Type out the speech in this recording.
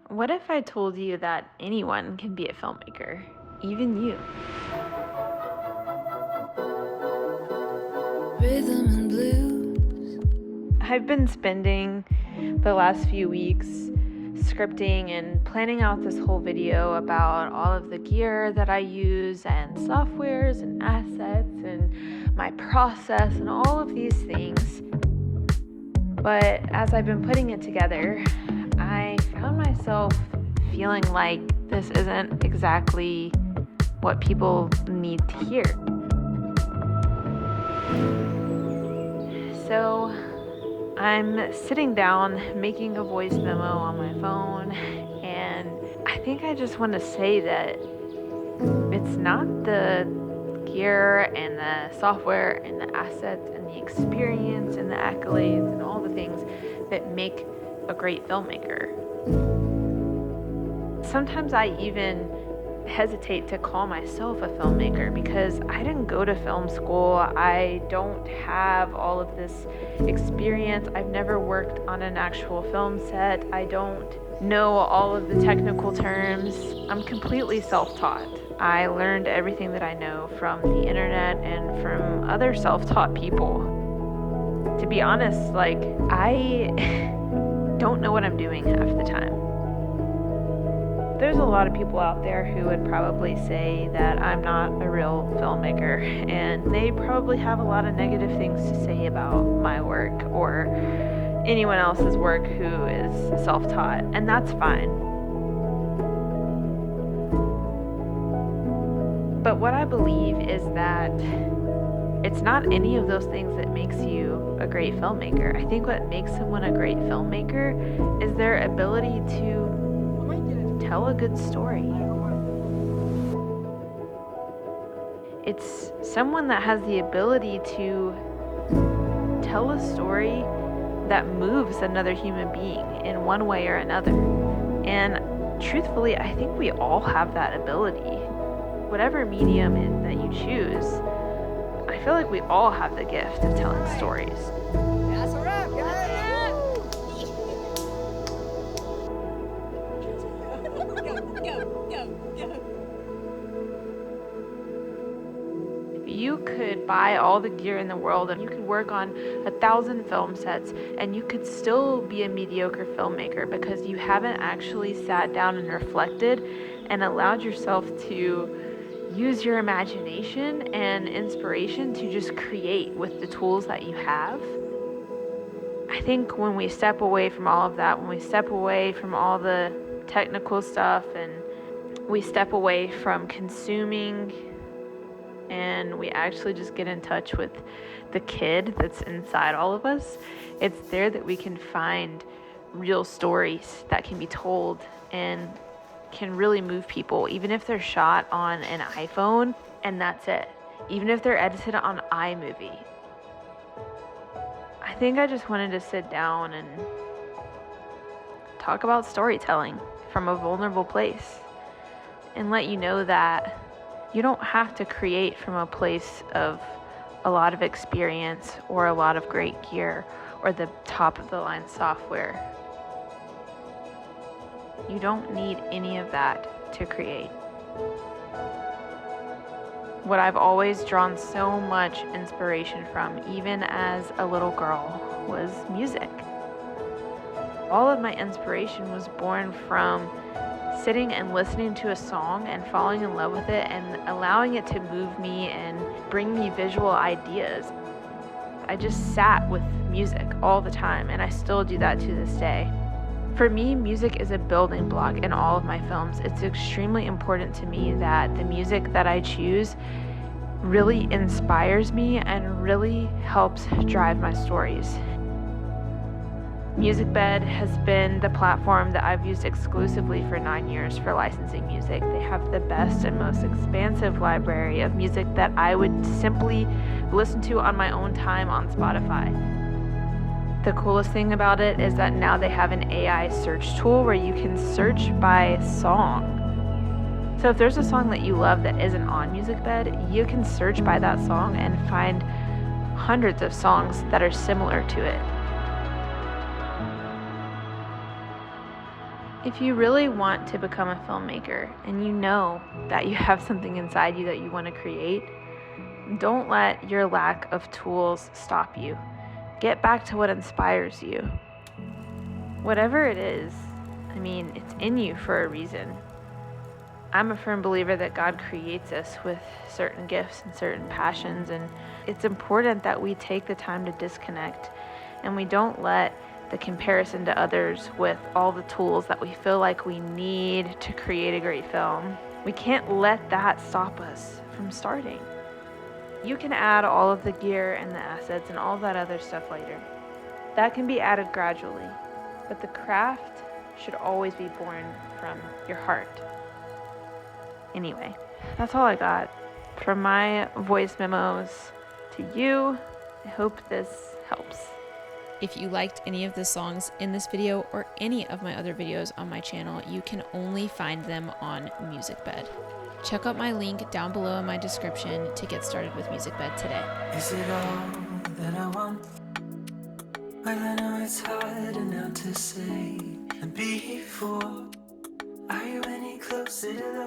What if I told you that anyone can be a filmmaker, even you? Rhythm and blues. I've been spending the last few weeks scripting and planning out this whole video about all of the gear that I use and softwares and assets and my process and all of these things. But as I've been putting it together, I found myself feeling like this isn't exactly what people need to hear. So I'm sitting down making a voice memo on my phone, and I think I just want to say that it's not the gear and the software and the assets and the experience and the accolades and all the things that make a great filmmaker. Sometimes I even hesitate to call myself a filmmaker because I didn't go to film school. I don't have all of this experience. I've never worked on an actual film set. I don't know all of the technical terms. I'm completely self-taught. I learned everything that I know from the internet and from other self-taught people. To be honest, I don't know what I'm doing half the time. There's a lot of people out there who would probably say that I'm not a real filmmaker, and they probably have a lot of negative things to say about my work or anyone else's work who is self-taught, and that's fine. But what I believe is that it's not any of those things that makes you a great filmmaker. I think what makes someone a great filmmaker is their ability to tell a good story. It's someone that has the ability to tell a story that moves another human being in one way or another. And truthfully, I think we all have that ability. Whatever medium that you choose, I feel like we all have the gift of telling stories. That's a wrap, guys. You could buy all the gear in the world and you could work on 1,000 film sets and you could still be a mediocre filmmaker because you haven't actually sat down and reflected and allowed yourself to use your imagination and inspiration to just create with the tools that you have. I think when we step away from all of that, when we step away from all the technical stuff and we step away from consuming and we actually just get in touch with the kid that's inside all of us, it's there that we can find real stories that can be told and can really move people, even if they're shot on an iPhone and that's it. Even if they're edited on iMovie. I think I just wanted to sit down and talk about storytelling from a vulnerable place and let you know that you don't have to create from a place of a lot of experience or a lot of great gear or the top of the line software. You don't need any of that to create. What I've always drawn so much inspiration from, even as a little girl, was music. All of my inspiration was born from sitting and listening to a song and falling in love with it and allowing it to move me and bring me visual ideas. I just sat with music all the time, and I still do that to this day. For me, music is a building block in all of my films. It's extremely important to me that the music that I choose really inspires me and really helps drive my stories. Musicbed has been the platform that I've used exclusively for 9 years for licensing music. They have the best and most expansive library of music that I would simply listen to on my own time on Spotify. The coolest thing about it is that now they have an AI search tool where you can search by song. So if there's a song that you love that isn't on Musicbed, you can search by that song and find hundreds of songs that are similar to it. If you really want to become a filmmaker and you know that you have something inside you that you want to create, don't let your lack of tools stop you. Get back to what inspires you. Whatever it is, it's in you for a reason. I'm a firm believer that God creates us with certain gifts and certain passions, and it's important that we take the time to disconnect and we don't let the comparison to others with all the tools that we feel like we need to create a great film. We can't let that stop us from starting. You can add all of the gear and the assets and all that other stuff later. That can be added gradually, but the craft should always be born from your heart. Anyway, that's all I got from my voice memos to you. I hope this helps. If you liked any of the songs in this video or any of my other videos on my channel, you can only find them on Musicbed. Check out my link down below in my description to get started with Musicbed today. Is it all that I want? Well, I know it's hard enough to say. And before, are you any closer to